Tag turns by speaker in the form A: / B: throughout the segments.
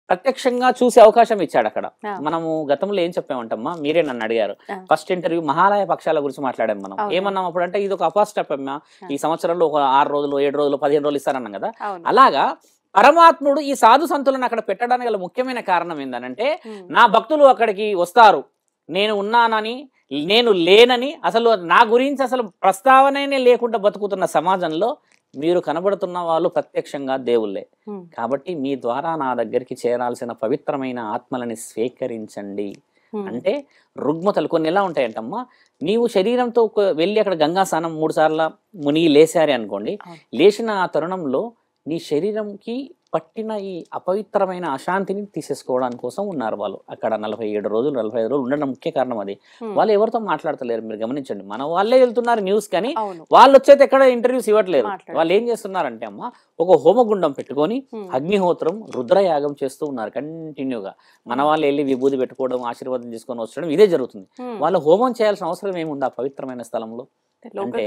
A: ప్రత్యక్షంగా చూసే అవకాశం ఇచ్చాడు అక్కడ. మనము గతంలో ఏం చెప్పామంటమ్మా, మీరే నన్ను అడిగారు ఫస్ట్ ఇంటర్వ్యూ మహాలయ పక్షాల గురించి మాట్లాడాం మనం. ఏమన్నాం అప్పుడు అంటే ఇది ఒక అపాస్టెప్ అమ్మా, ఈ సంవత్సరంలో ఒక 6 రోజులు 7 రోజులు 15 రోజులు ఇస్తారన్నాం కదా. అలాగా పరమాత్ముడు ఈ సాధు సంతులను అక్కడ పెట్టడానికి గల ముఖ్యమైన కారణం ఏంటంటే, నా భక్తులు అక్కడికి వస్తారు, నేను ఉన్నానని నేను లేనని, అసలు నా గురించి అసలు ప్రస్తావనే లేకుండా బతుకుతున్న సమాజంలో మీరు కనబడుతున్న వాళ్ళు ప్రత్యక్షంగా దేవుళ్ళే. కాబట్టి మీ ద్వారా నా దగ్గరికి చేరాల్సిన పవిత్రమైన ఆత్మలని స్వీకరించండి అంటే, రుగ్మతలు కొన్ని ఎలా ఉంటాయంటమ్మా, నీవు శరీరంతో వెళ్ళి అక్కడ గంగా స్నానం 3 సార్లు మునిగి లేసారే అనుకోండి, లేచిన ఆ తరుణంలో నీ శరీరంకి పట్టిన ఈ అపవిత్రమైన అశాంతిని తీసేసుకోవడానికి కోసం ఉన్నారు వాళ్ళు అక్కడ 47 రోజులు 45 రోజులు ఉండడం ముఖ్య కారణం అది. వాళ్ళు ఎవరితో మాట్లాడతలేరు, మీరు గమనించండి. మన వాళ్ళే వెళ్తున్నారు న్యూస్, కానీ వాళ్ళు వచ్చేది ఎక్కడ ఇంటర్వ్యూస్ ఇవ్వట్లేదు. వాళ్ళు ఏం చేస్తున్నారంటే అమ్మ, ఒక హోమగుండం పెట్టుకొని అగ్నిహోత్రం రుద్రయాగం చేస్తూ ఉన్నారు కంటిన్యూగా. మన వాళ్ళు వెళ్ళి విభూది పెట్టుకోవడం, ఆశీర్వాదం తీసుకొని వచ్చడం ఇదే జరుగుతుంది. వాళ్ళు హోమం చేయాల్సిన అవసరం ఏముంది ఆ పవిత్రమైన స్థలంలో? అంటే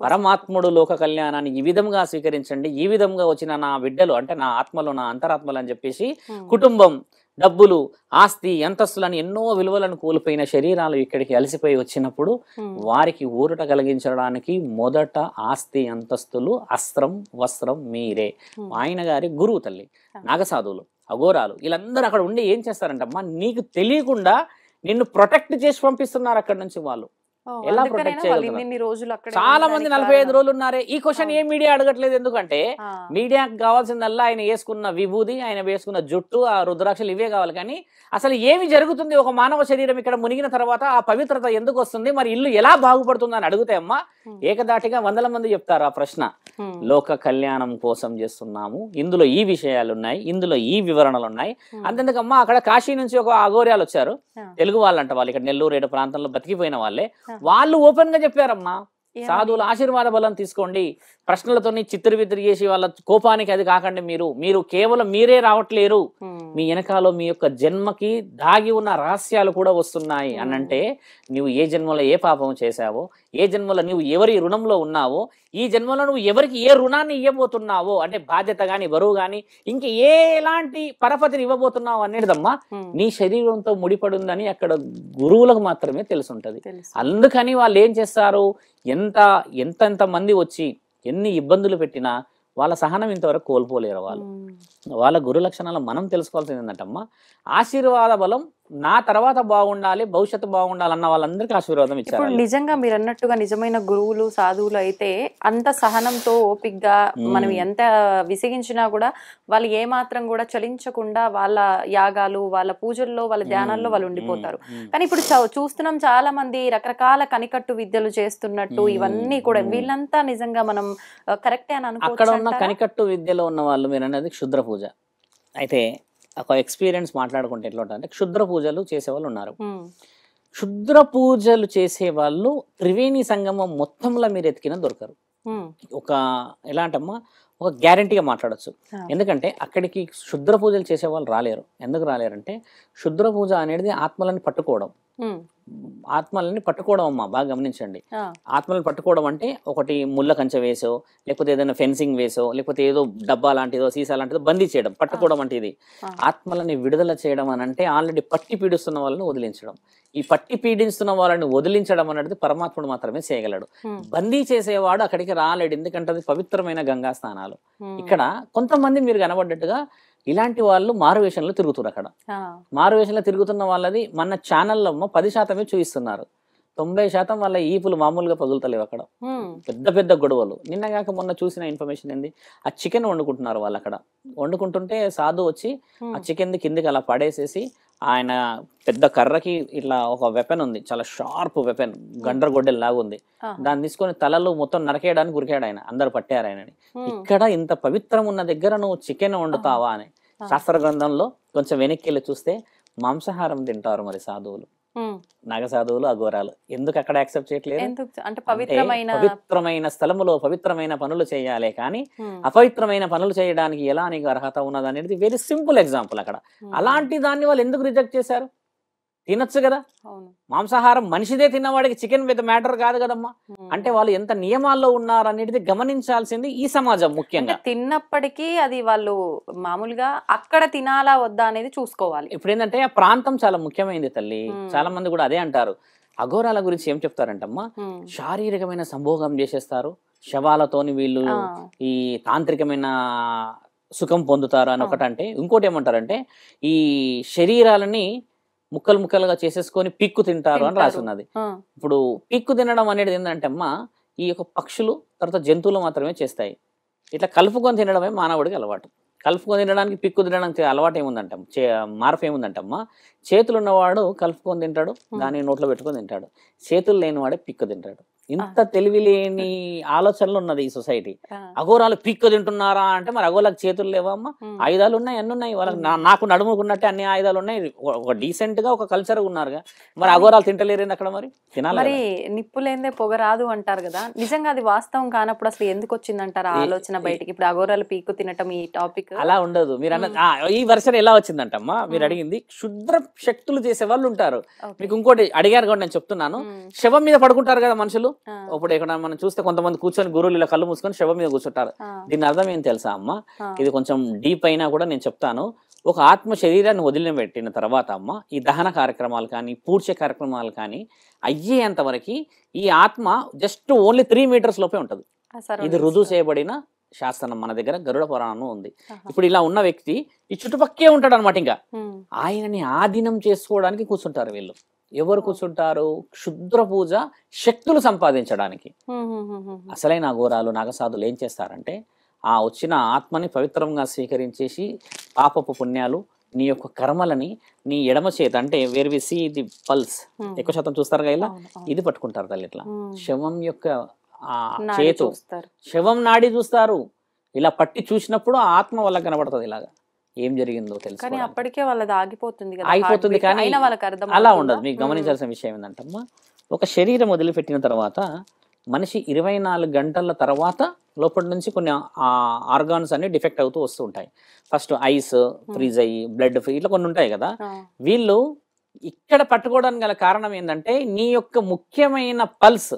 A: పరమాత్ముడు లోక కళ్యాణాన్ని ఈ విధంగా స్వీకరించండి, ఈ విధంగా వచ్చిన నా బిడ్డలు అంటే నా ఆత్మలు నా అంతరాత్మలు అని చెప్పేసి, కుటుంబం, డబ్బులు, ఆస్తి, అంతస్తులని ఎన్నో విలువలను కోల్పోయిన శరీరాలు ఇక్కడికి అలసిపోయి వచ్చినప్పుడు వారికి ఊరట కలిగించడానికి మొదట ఆస్తి అంతస్తులు, అస్త్రం వస్త్రం మీరే. ఆయన గారి గురువు తల్లి నాగసాధువులు, అఘోరాలు వీళ్ళందరూ అక్కడ ఉండి ఏం చేస్తారంటమ్మా, నీకు తెలియకుండా నిన్ను ప్రొటెక్ట్ చేసి పంపిస్తున్నారు అక్కడి నుంచి. వాళ్ళు ఎలా ప్రొటెక్ట్ చేయగలుగుతారు? చాలా మంది 45 రోజులు ఉన్నారే. ఈ క్వశ్చన్ ఏ మీడియా అడగట్లేదు. ఎందుకంటే మీడియాకి కావాల్సిందల్లా ఆయన వేసుకున్న విభూది, ఆయన వేసుకున్న జుట్టు, ఆ రుద్రాక్షలు ఇవే కావాలి. కానీ అసలు ఏమి జరుగుతుంది ఒక మానవ శరీరం ఇక్కడ మునిగిన తర్వాత, ఆ పవిత్రత ఎందుకు వస్తుంది, మరి ఇల్లు ఎలా బాగుపడుతుంది అని అడిగితే అమ్మా ఏకదాటిగా 100 మంది చెప్తారు ఆ ప్రశ్న. లోక కళ్యాణం కోసం చేస్తున్నాము, ఇందులో ఈ విషయాలు ఉన్నాయి, ఇందులో ఈ వివరణలు ఉన్నాయి. అంతెందుకమ్మా, అక్కడ కాశీ నుంచి ఒక అఘోర్యాలు వచ్చారు, తెలుగు వాళ్ళంట. వాళ్ళు ఇక్కడ నెల్లూరు ఏడు ప్రాంతంలో బతికిపోయిన వాళ్ళే. వాళ్ళు ఓపెన్ గా చెప్పారమ్మా, సాధువుల ఆశీర్వాద బలం తీసుకోండి, ప్రశ్నలతో చిత్రవిత్రి చేసి వాళ్ళ కోపానికి అది కాకండి. మీరు కేవలం మీరే రావట్లేరు, మీ వెనకాల మీ యొక్క జన్మకి దాగి ఉన్న రహస్యాలు కూడా వస్తున్నాయి అనంటే, నువ్వు ఏ జన్మలో ఏ పాపం చేశావో, ఏ జన్మలో నువ్వు ఎవరి రుణంలో ఉన్నావో, ఈ జన్మలో నువ్వు ఎవరికి ఏ రుణాన్ని ఇవ్వబోతున్నావో అంటే బాధ్యత గాని బరువు గాని ఇంక ఎలాంటి పరపతిని ఇవ్వబోతున్నావు అనేదమ్మా నీ శరీరంతో ముడిపడి ఉందని అక్కడ గురువులకు మాత్రమే తెలుసుంటది. అందుకని వాళ్ళు ఏం చేస్తారు, ఎంత మంది వచ్చి ఎన్ని ఇబ్బందులు పెట్టినా వాళ్ళ సహనం ఇంతవరకు కోల్పోలేరు. వాళ్ళ గురు లక్షణాలు మనం తెలుసుకోవాల్సింది ఏంటంటమ్మా, ఆశీర్వాద బలం నా తర్వాత బాగుండాలి, భవిష్యత్తు బాగుండాలన్న వాళ్ళందరికీ ఆశీర్వాదం ఇచ్చారు.
B: ఇప్పుడు నిజంగా మీరు అన్నట్టుగా నిజమైన గురువులు సాధువులు అయితే అంత సహనంతో ఓపికగా మనం ఎంత విసిగించినా కూడా వాళ్ళు ఏ మాత్రం కూడా చలించకుండా వాళ్ళ యాగాలు, వాళ్ళ పూజల్లో, వాళ్ళ ధ్యానాల్లో వాళ్ళు ఉండిపోతారు. కానీ ఇప్పుడు చూస్తున్నాం చాలా మంది రకరకాల కనికట్టు విద్యలు చేస్తున్నట్టు ఇవన్నీ కూడా, వీళ్ళంతా నిజంగా మనం కరెక్టే అని అనుకోవచ్చు.
A: అక్కడ ఉన్న కనికట్టు విద్యలో ఉన్న వాళ్ళు మీరు అనేది క్షుద్ర పూజ అయితే ఒక ఎక్స్పీరియన్స్ మాట్లాడుకుంటే ఎట్లా అంటే, క్షుద్ర పూజలు చేసేవాళ్ళు ఉన్నారు. క్షుద్ర పూజలు చేసే వాళ్ళు త్రివేణి సంగమం మొత్తంలో మీరు ఎతికినా దొరకరు. ఒక ఎలా అంటమ్మా, ఒక గ్యారంటీగా మాట్లాడచ్చు. ఎందుకంటే అక్కడికి క్షుద్ర పూజలు చేసే వాళ్ళు రాలేరు. ఎందుకు రాలేరంటే, క్షుద్ర పూజ అనేది ఆత్మలని పట్టుకోవడం. ఆత్మలని పట్టుకోవడం అమ్మా, బాగా గమనించండి. ఆత్మలను పట్టుకోవడం అంటే ఒకటి ముళ్ళ కంచె వేసో, లేకపోతే ఏదైనా ఫెన్సింగ్ వేసో, లేకపోతే ఏదో డబ్బా లాంటిదో సీసా లాంటిదో బందీ చేయడం పట్టుకోవడం అంటే ఇది. ఆత్మలని విడుదల చేయడం అని అంటే ఆల్రెడీ పట్టి పీడిస్తున్న వాళ్ళని వదిలించడం. ఈ పట్టి పీడిస్తున్న వాళ్ళని వదిలించడం అనేది పరమాత్ముడు మాత్రమే చేయగలడు. బందీ చేసేవాడు అక్కడికి రాలేడు, ఎందుకంటే అది పవిత్రమైన గంగా స్నానాలు. ఇక్కడ కొంతమంది మీరు కనబడ్డట్టుగా ఇలాంటి వాళ్ళు మారువేషంలో తిరుగుతున్నారు. అక్కడ మారువేషంలో తిరుగుతున్న వాళ్ళది మన ఛానల్లో 10% చూపిస్తున్నారు. 90% వాళ్ళ ఈపులు మామూలుగా పగులుతలేవు. అక్కడ పెద్ద పెద్ద గొడవలు. నిన్నగాక మొన్న చూసిన ఇన్ఫర్మేషన్ ఏంది, ఆ చికెన్ వండుకుంటున్నారు వాళ్ళు. అక్కడ వండుకుంటుంటే సాధు వచ్చి ఆ చికెన్ కిందికి అలా పడేసేసి, ఆయన పెద్ద కర్రకి ఇట్లా ఒక వెపన్ ఉంది, చాలా షార్ప్ వెపన్, గండ్రగొడ్డెల్ లాగా ఉంది, దాన్ని తీసుకొని తలలు మొత్తం నరకేయడానికి ఉరికాడు ఆయన. అందరు పట్టారు ఆయనని. ఇక్కడ ఇంత పవిత్రం ఉన్న దగ్గర నువ్వు చికెన్ వండుతావా అని శాస్త్ర గ్రంథంలో కొంచెం వెనక్కి వెళ్ళి చూస్తే మాంసాహారం తింటారు మరి సాధువులు, నాగసాధువులు, అఘోరాలు. ఎందుకు అక్కడ యాక్సెప్ట్ చేయట్లేదు
B: అంటే పవిత్రమైన
A: స్థలములో పవిత్రమైన పనులు చేయాలి, కానీ అపవిత్రమైన పనులు చేయడానికి ఎలా నీకు అర్హత ఉన్నది అనేది వెరీ సింపుల్ ఎగ్జాంపుల్. అక్కడ అలాంటి దాన్ని వాళ్ళు ఎందుకు రిజెక్ట్ చేశారు? తినొచ్చు కదా. మాంసాహారం మనిషిదే తిన్నవాడికి చికెన్ పెద్ద మ్యాటర్ కాదు కదమ్మా. అంటే వాళ్ళు ఎంత నియమాల్లో ఉన్నారు అనేది గమనించాల్సింది ఈ సమాజం ముఖ్యంగా.
B: తిన్నప్పటికీ అది వాళ్ళు మామూలుగా అక్కడ తినాలా వద్దా అనేది చూసుకోవాలి.
A: ఇప్పుడు ఏంటంటే ఆ ప్రాంతం చాలా ముఖ్యమైనది తల్లి. చాలా మంది కూడా అదే అంటారు. అఘోరాల గురించి ఏం చెప్తారంటమ్మా, శారీరకమైన సంభోగం చేసేస్తారు, శవాలతోని వీళ్ళు ఈ తాంత్రికమైన సుఖం పొందుతారు అని ఒకటి. అంటే ఇంకోటి ఏమంటారంటే ఈ శరీరాలని ముక్కలు ముక్కలుగా చేసేసుకొని పిక్కు తింటారు అని రాసున్నది. ఇప్పుడు పిక్కు తినడం అనేది ఏంటంటే అమ్మా ఈ యొక్క పక్షులు తర్వాత జంతువులు మాత్రమే చేస్తాయి. ఇట్లా కలుపుకొని తినడమే మానవుడికి అలవాటు. కలుపుకొని తినడానికి పిక్కు తినడానికి అలవాటు ఏముందంట, మార్పు ఏముందంటమ్మా, చేతులు ఉన్నవాడు కలుపుకొని తింటాడు, దాన్ని నోట్లో పెట్టుకొని తింటాడు. చేతులు లేనివాడే పిక్కు తింటాడు. ఇంత తెలివి లేని ఆలోచనలు ఉన్నది ఈ సొసైటీ. అఘోరాలు పిక్కు తింటున్నారా అంటే మరి అఘోరాలకు చేతులు లేవా అమ్మా? ఆయుధాలు ఉన్నాయి, అన్ని ఉన్నాయి వాళ్ళకి. నాకు నడుముకున్నట్టే అన్ని ఆయుధాలు ఉన్నాయి. ఒక డీసెంట్ గా ఒక కల్చర్ ఉన్నారుగా. మరి అఘోరాలు తింటలేరేంది అక్కడ? మరి తినాలి.
B: మరి నిప్పు లేదే పొగ రాదు అంటారు కదా, నిజంగా అది వాస్తవం కానప్పుడు అసలు ఎందుకు వచ్చిందంటారు ఆలోచన బయటికి? ఇప్పుడు అఘోరాలు పీక్కు తినటం ఈ టాపిక్
A: అలా ఉండదు. మీరు అన్న ఈ వర్షన్ ఎలా వచ్చిందంటమ్మా, మీరు అడిగింది క్షుద్ర శక్తులు చేసే వాళ్ళు ఉంటారు. మీకు ఇంకోటి అడిగారు కూడా నేను చెప్తున్నాను. శవం మీద పడుకుంటారు కదా మనుషులు. ఇప్పుడు ఇక్కడ మనం చూస్తే కొంతమంది కూర్చొని గురువులు ఇలా కళ్ళు మూసుకొని శవం మీద కూర్చుంటారు. దీని అర్థం ఏం తెలుసా అమ్మ? ఇది కొంచెం డీప్ అయినా కూడా నేను చెప్తాను. ఒక ఆత్మ శరీరాన్ని వదిలిపెట్టిన తర్వాత అమ్మ ఈ దహన కార్యక్రమాలు కానీ పూడ్చే కార్యక్రమాలు కానీ అయ్యేంత వరకు ఈ ఆత్మ జస్ట్ ఓన్లీ 3 meters లోపే ఉంటది. ఇది రుజువు చేయబడిన శాస్త్రం మన దగ్గర గరుడ పురాణం ఉంది. ఇప్పుడు ఇలా ఉన్న వ్యక్తి ఈ చుట్టుపక్కే ఉంటాడు అనమాట. ఇంకా ఆయనని ఆధీనం చేసుకోవడానికి కూర్చుంటారు వీళ్ళు. ఎవరు కూర్చుంటారు? క్షుద్ర పూజ శక్తులు సంపాదించడానికి. అసలైన అఘోరాలు నాగసాధులు ఏం చేస్తారంటే ఆ వచ్చిన ఆత్మని పవిత్రంగా స్వీకరించేసి పాపపు పుణ్యాలు నీ యొక్క కర్మలని నీ ఎడమ చేత అంటే where we see the pulse ఎక్కువ శాతం చూస్తారు కదా, ఇలా ఇది పట్టుకుంటారు తల్లి. ఇట్లా శవం యొక్క చేతు శవం నాడి చూస్తారు. ఇలా పట్టి చూసినప్పుడు ఆ ఆత్మ వాళ్ళకి కనబడుతుంది. ఇలాగా ఏం జరిగిందో తెలుసు.
B: కానీ అప్పటికే వాళ్ళది ఆగిపోతుంది కదా,
A: అయిపోతుంది. కానీ అలా ఉండదు. మీకు గమనించాల్సిన విషయం ఏంటంటమ్మా, ఒక శరీరం వదిలిపెట్టిన తర్వాత మనిషి 24 గంటల తర్వాత లోపల నుంచి కొన్ని ఆర్గాన్స్ అన్ని డిఫెక్ట్ అవుతూ వస్తూ ఉంటాయి. ఫస్ట్ ఐస్ ఫ్రీజ్ అయ్యి బ్లడ్ ఇట్లా కొన్ని ఉంటాయి కదా. వీళ్ళు ఇక్కడ పట్టుకోవడానికి గల కారణం ఏంటంటే నీ యొక్క ముఖ్యమైన పల్స్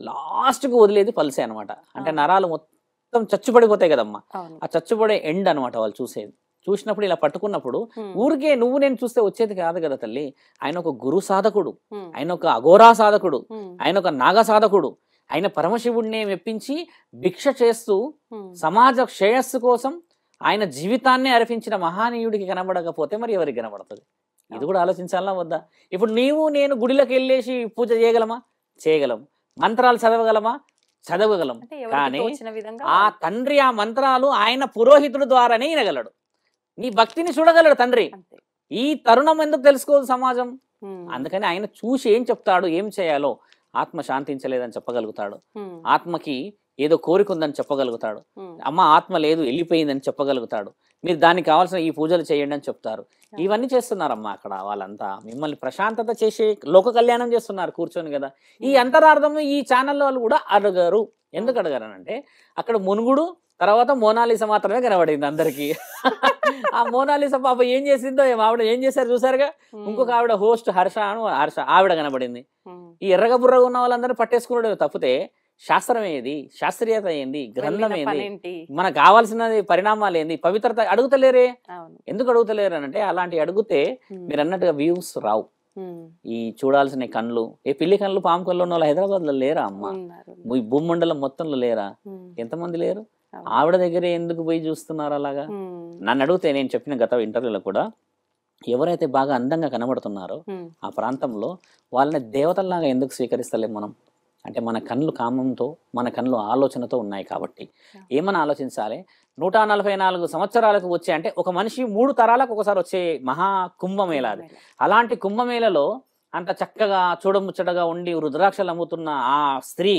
A: లాస్ట్ కు వదిలేది పల్సే అనమాట. అంటే నరాలు మొత్తం చచ్చుపడిపోతాయి కదమ్మా, ఆ చచ్చుపడే ఎండ్ అనమాట వాళ్ళు చూసేది. చూసినప్పుడు ఇలా పట్టుకున్నప్పుడు ఊరికే నువ్వు నేను చూస్తే వచ్చేది కాదు కదా తల్లి. ఆయన ఒక గురు సాధకుడు, ఆయన ఒక అఘోరా సాధకుడు, ఆయన ఒక నాగ సాధకుడు, ఆయన పరమశివుడిని మెప్పించి భిక్ష చేస్తూ సమాజ శ్రేయస్సు కోసం ఆయన జీవితాన్ని అర్పించిన మహానీయుడికి కనబడకపోతే మరి ఎవరికి కనబడుతుంది? ఇది కూడా ఆలోచించాలా వద్దా? ఇప్పుడు నీవు నేను గుడిలోకి వెళ్ళేసి పూజ చేయగలమా? చేయగలం. మంత్రాలు చదవగలమా? చదవగలం. కానీ ఆ తండ్రి ఆ మంత్రాలు ఆయన పురోహితుడు ద్వారానే వినగలడు. నీ భక్తిని చూడగలడు తండ్రి. ఈ తరుణం ఎందుకు తెలుసుకోదు సమాజం? అందుకని ఆయన చూసి ఏం చెప్తాడు, ఏం చేయాలో. ఆత్మ శాంతించలేదని చెప్పగలుగుతాడు, ఆత్మకి ఏదో కోరిక ఉందని చెప్పగలుగుతాడు, అమ్మ ఆత్మ లేదు వెళ్ళిపోయిందని చెప్పగలుగుతాడు. మీరు దానికి కావాల్సిన ఈ పూజలు చేయండి అని చెప్తారు. ఇవన్నీ చేస్తున్నారమ్మా అక్కడ వాళ్ళంతా. మిమ్మల్ని ప్రశాంతత చేసే లోక కళ్యాణం చేస్తున్నారు కూర్చొని కదా. ఈ అంతరార్థం ఈ ఛానల్ వాళ్ళు కూడా అడగరు. ఎందుకు అడగరనంటే అక్కడ మునుగుడు తర్వాత మోనాలిసా మాత్రమే కనబడింది అందరికి. ఆ మోనాలిసా పాప ఏం చేసిందో ఆవిడ ఏం చేశారు చూసారుగా. ఇంకొక ఆవిడ హోస్ట్ హర్ష ఆవిడ కనబడింది. ఈ ఎర్రగ బుర్రగా ఉన్న వాళ్ళందరూ పట్టేసుకున్నాడు. తప్పితే శాస్త్రం ఏది, శాస్త్రీయత ఏంది, గ్రంథం ఏంది, మనకు కావాల్సినది పరిణామాలు ఏంది, పవిత్రత అడుగుతలేరే. ఎందుకు అడుగుతలేరు అంటే అలాంటి అడిగితే మీరు అన్నట్టుగా వ్యూస్ రావు. ఈ చూడాల్సిన కళ్ళు, ఏ పిల్లి కళ్ళు పాము కళ్ళు ఉన్న వాళ్ళు హైదరాబాద్ లో లేరా అమ్మ? ఈ భూమండలం మొత్తంలో లేరా? ఎంతమంది లేరు? ఆవిడ దగ్గరే ఎందుకు పోయి చూస్తున్నారు అలాగా? నన్ను అడిగితే నేను చెప్పిన గత ఇంటర్వ్యూలో కూడా ఎవరైతే బాగా అందంగా కనబడుతున్నారో ఆ ప్రాంతంలో వాళ్ళని దేవతల్లాగా ఎందుకు స్వీకరిస్తలేం మనం? అంటే మన కళ్ళు కామంతో మన కళ్ళు ఆలోచనతో ఉన్నాయి కాబట్టి ఏమని ఆలోచించాలి. 144 సంవత్సరాలకు వచ్చే అంటే ఒక మనిషి 3 తరాలకు ఒకసారి వచ్చే మహా కుంభమేళ అది. అలాంటి కుంభమేళలో అంత చక్కగా చూడముచ్చటగా ఉండి రుద్రాక్షలు అమ్ముతున్న ఆ స్త్రీ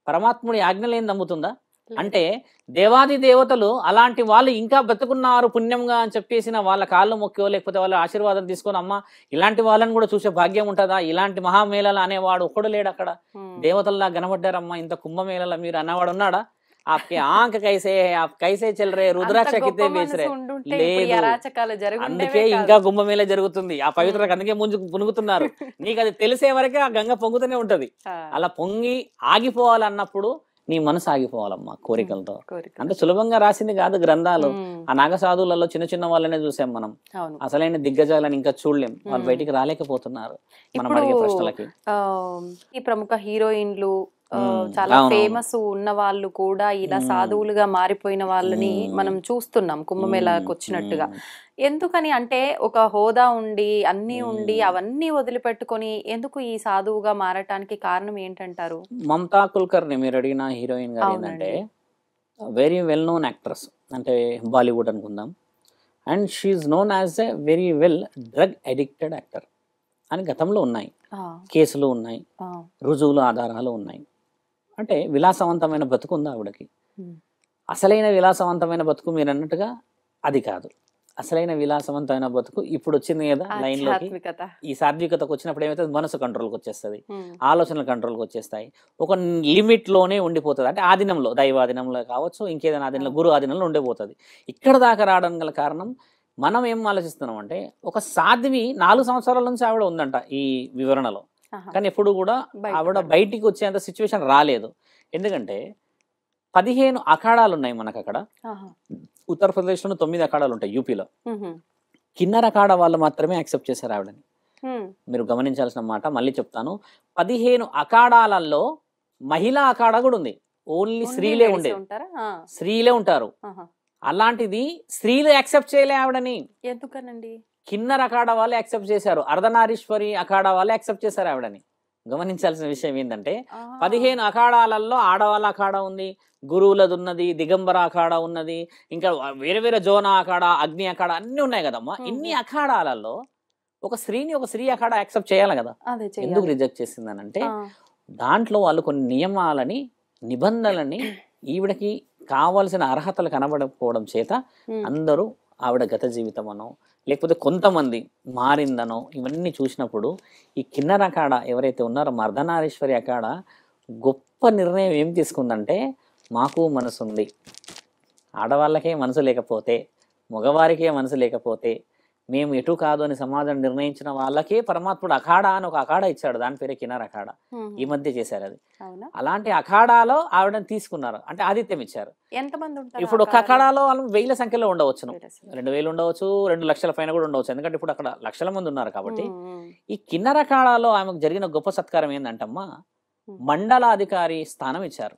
A: పరమాత్ముడి ఆజ్ఞలేని నమ్ముతుందా? అంటే దేవాది దేవతలు అలాంటి వాళ్ళు ఇంకా బ్రతుకున్నారు పుణ్యంగా అని చెప్పేసిన వాళ్ళ కాళ్ళు మొక్కో లేకపోతే వాళ్ళ ఆశీర్వాదం తీసుకొని అమ్మ ఇలాంటి వాళ్ళని కూడా చూసే భాగ్యం ఉంటుందా? ఇలాంటి మహామేళలు అనేవాడు ఒక్కడు లేడు అక్కడ. దేవతల్లా కనబడ్డారమ్మా ఇంత కుంభమేళలా మీరు అన్నవాడు ఉన్నాడా? आपके आंख कैसे है, आप कैसे चल रहे, रुद्राక్ష कितने बेच रहे. లేదు, అందుకే ఇంకా కుంభమేళ జరుగుతుంది. ఆ పవిత్రకు అందుకే మునుగుతున్నారు. నీకు అది తెలిసే వరకే ఆ గంగ పొంగుతూనే ఉంటది. అలా పొంగి ఆగిపోవాలన్నప్పుడు నీ మనసు ఆగిపోవాలమ్మా కోరికలతో. అంటే సులభంగా రాసింది కాదు గ్రంథాలు. ఆ నాగసాధువులలో చిన్న చిన్న వాళ్ళనే చూసాం మనం. అసలైన దిగ్గజాలను ఇంకా చూడలేం, వాళ్ళు బయటికి రాలేకపోతున్నారు మనం అడిగే ప్రశ్నలకి.
B: ఈ ప్రముఖ హీరోయిన్లు చాలా ఫేమస్ ఉన్న వాళ్ళు కూడా ఇలా సాధువులుగా మారిపోయిన వాళ్ళని మనం చూస్తున్నాం కుంభమేళాకు వచ్చినట్టుగా. ఎందుకని అంటే ఒక హోదా ఉండి అన్ని ఉండి అవన్నీ వదిలిపెట్టుకొని ఎందుకు ఈ సాధువుగా మారటానికి కారణం ఏంటంటారు?
A: మమతా కుల్కర్ని మీరు అడిగిన హీరోయిన్ గారు ఏంటంటే వెరీ వెల్ నోన్ యాక్ట్రెస్, అంటే బాలీవుడ్ అనుకుందాం. And she known as a very well drug addicted actor అని గతంలో ఉన్నాయి, కేసులు ఉన్నాయి, రుజువులు ఆధారాలు ఉన్నాయి. అంటే విలాసవంతమైన బతుకు ఉంది ఆవిడకి. అసలైన విలాసవంతమైన బతుకు మీరు అన్నట్టుగా అది కాదు. అసలైన విలాసవంతమైన బతుకు ఇప్పుడు వచ్చింది కదా లైన్ లోకి. ఈ సాత్వికతకు వచ్చినప్పుడు ఏమైతే మనసు కంట్రోల్కి వచ్చేస్తుంది, ఆలోచనలు కంట్రోల్కి వచ్చేస్తాయి, ఒక లిమిట్ లోనే ఉండిపోతుంది. అంటే ఆధీనంలో, దైవాధీనంలో కావచ్చు, ఇంకేదైనా ఆధీనంలో, గురు ఆధీనంలో ఉండిపోతుంది. ఇక్కడ దాకా రావడం గల కారణం మనం ఏం ఆలోచిస్తున్నాం అంటే ఒక సాధ్వి 4 సంవత్సరాల నుంచి ఆవిడ ఉందంట ఈ వివరణలో, కానీ ఎప్పుడు కూడా ఆవిడ బయటికి వచ్చేంత సిచ్యువేషన్ రాలేదు. ఎందుకంటే 15 అఖాడాలు ఉన్నాయి మనకు అక్కడ. ఉత్తరప్రదేశ్ లో 9 అఖాడాలు ఉంటాయి, యూపీలో. కిన్నర్ అఖాడా వాళ్ళు మాత్రమే యాక్సెప్ట్ చేశారు ఆవిడని. మీరు గమనించాల్సిన మాట, మళ్ళీ చెప్తాను. 15 అఖాడాలలో మహిళా అఖాడా కూడా ఉంది. ఓన్లీ స్త్రీలే ఉండే, స్త్రీలే ఉంటారు. అలాంటిది స్త్రీలు యాక్సెప్ట్ చేయలే ఆవిడని.
B: ఎందుకనండి?
A: కిన్నర్ అఖాడా వాళ్ళు యాక్సెప్ట్ చేశారు, అర్ధనారీశ్వరి అఖాడా వాళ్ళు యాక్సెప్ట్ చేశారు ఆవిడని. గమనించాల్సిన విషయం ఏంటంటే 15 అఖాడాలలో ఆడవాళ్ళ అఖాడా ఉంది, గురువులది ఉన్నది, దిగంబర అఖాడా ఉన్నది, ఇంకా వేరే వేరే జోనా అఖాడా, అగ్ని అఖాడా అన్ని ఉన్నాయి కదమ్మా. ఇన్ని అఖాడాలలో ఒక స్త్రీ అఖాడా యాక్సెప్ట్ చేయాలి కదా. ఎందుకు రిజెక్ట్ చేసిందనంటే దాంట్లో వాళ్ళు కొన్ని నియమాలని, నిబంధనలని ఈవిడకి కావాల్సిన అర్హతలు కనబడకపోవడం చేత అందరూ ఆవిడ గత జీవితం అనో లేకపోతే కొంతమంది మారిందనో ఇవన్నీ చూసినప్పుడు ఈ కిన్నర్ అఖాడా ఎవరైతే ఉన్నారో అర్ధనారీశ్వరి అఖాడా గొప్ప నిర్ణయం ఏం తీసుకుందంటే, మాకు మనసు ఉంది, ఆడవాళ్ళకే మనసు లేకపోతే, మగవారికే మనసు లేకపోతే మేము ఎటు కాదు అని సమాజం నిర్ణయించిన వాళ్ళకే పరమాత్ముడు అఖాడా అని ఒక అఖాడా ఇచ్చాడు, దాని పేరే కిన్నర్ అఖాడా. ఈ మధ్య చేశారు అది. అలాంటి అఖాడాలో ఆవిడని తీసుకున్నారు, అంటే ఆతిథ్యం ఇచ్చారు.
B: ఎంతమంది ఉంటారు
A: ఇప్పుడు ఒక అఖాడాలో? వాళ్ళు 1000 సంఖ్యలో ఉండవచ్చును, 2000 ఉండవచ్చు, 2 లక్షల పైన కూడా ఉండవచ్చు. ఎందుకంటే ఇప్పుడు అక్కడ లక్షల మంది ఉన్నారు కాబట్టి. ఈ కిన్నర్ అఖాడాలో ఆమెకు జరిగిన గొప్ప సత్కారం ఏంటంటమ్మా, మండలాధికారి స్థానం ఇచ్చారు,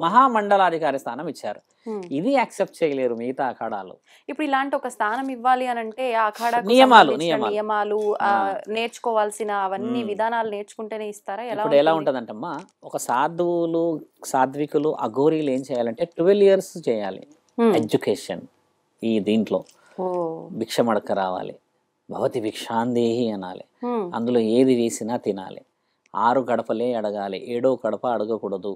A: మహామండలాధికారి స్థానం ఇచ్చారు. ఇది యాక్సెప్ట్ చేయలేరు మిగతా అఖాడాలు.
B: ఇప్పుడు ఇలాంటి ఒక స్థానం ఇవ్వాలి అని అంటే ఆ అఖాడా
A: నియమాలు
B: నేర్చుకోవాల్సిన అవన్నీ విధానాలు నేర్చుకుంటేనే ఇస్తారా?
A: ఇప్పుడు ఎలా ఉంటదంటమ్మా, ఒక సాధ్వికులు అఘోరీలు ఏం చేయాలంటే 12 years చేయాలి ఎడ్యుకేషన్. ఈ దీంట్లో భిక్షమడక రావాలి, భవతి భిక్షాందేహి అనాలి, అందులో ఏది వేసినా తినాలి, 6 గడపలే అడగాలి, 7వ గడప అడగకూడదు,